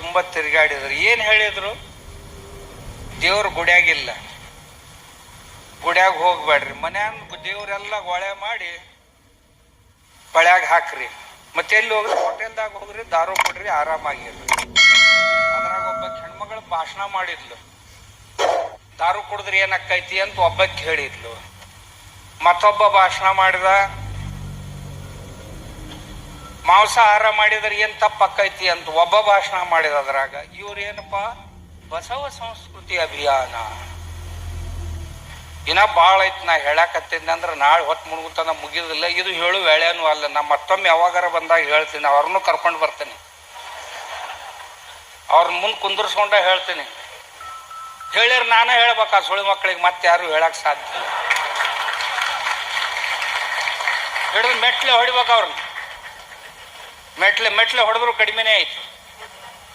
ತುಂಬ ತಿರುಗಾಡಿದ್ರು. ಏನು ಹೇಳಿದ್ರು? ದೇವ್ರ ಗುಡಿಯಾಗಿಲ್ಲ, ಗುಡಿಯಾಗ ಹೋಗ್ಬೇಡ್ರಿ, ಮನ್ಯಾಗ ದೇವ್ರೆಲ್ಲ ಗೊಳೆ ಮಾಡಿ ಬಳ್ಯಾಗ ಹಾಕ್ರಿ, ಮತ್ತೆ ಎಲ್ಲಿ ಹೋಗ್ರಿ? ಹೋಟೆಲ್ದಾಗ ಹೋಗ್ರಿ, ದಾರು ಕೊಡ್ರಿ, ಆರಾಮಾಗಿರ್ರಿ. ಅದ್ರಾಗ ಒಬ್ಬ ಹೆಣ್ಮಗಳು ಭಾಷಣ ಮಾಡಿದ್ಲು, ದಾರು ಕುಡಿದ್ರಿ ಏನಕ್ಕೈತಿ ಅಂತ ಒಬ್ಬಕ್ಕೆ ಹೇಳಿದ್ಲು. ಮತ್ತೊಬ್ಬ ಭಾಷಣ ಮಾಡಿದ, ಮಾಂಸಾಹಾರ ಮಾಡಿದ್ರೆ ಏನ್ ತಪ್ಪಕ್ಕೈತಿ ಅಂತ ಒಬ್ಬ ಭಾಷಣ ಮಾಡಿದ. ಅದ್ರಾಗ ಇವ್ರೇನಪ್ಪ, ಬಸವ ಸಂಸ್ಕೃತಿ ಅಭಿಯಾನ. ಇನ್ನ ಭಾಳ ಐತಿ, ನಾ ಹೇಳಕತ್ತೀನಿ ಅಂದ್ರೆ ನಾಳೆ ಹೊತ್ತು ಮುಳುಗುತ್ತಾನ ಮುಗಿದಿಲ್ಲ. ಇದು ಹೇಳು ವೇಳೆನೂ ಅಲ್ಲ, ನಾ ಮತ್ತೊಮ್ಮೆ ಯಾವಾಗಾರ ಬಂದಾಗ ಹೇಳ್ತೀನಿ, ಅವ್ರನ್ನೂ ಕರ್ಕೊಂಡು ಬರ್ತೀನಿ, ಅವ್ರನ್ನ ಮುಂದೆ ಕುಂದರ್ಸ್ಕೊಂಡ ಹೇಳ್ತೀನಿ. ಹೇಳಿರ್ ನಾನೇ ಹೇಳ್ಬೇಕಾ ಸುಳಿ ಮಕ್ಕಳಿಗೆ, ಮತ್ತೆ ಯಾರು ಹೇಳಕ್ ಸಾಧ್ಯ ಇಲ್ಲ. ಹಿಡಿದು ಮೆಟ್ಲೆ ಹೊಡಿಬೇಕು ಅವ್ರನ್ನ, ಮೆಟ್ಲೆ ಹೊಡೆದ್ರು ಕಡಿಮೆನೇ ಐತಿ.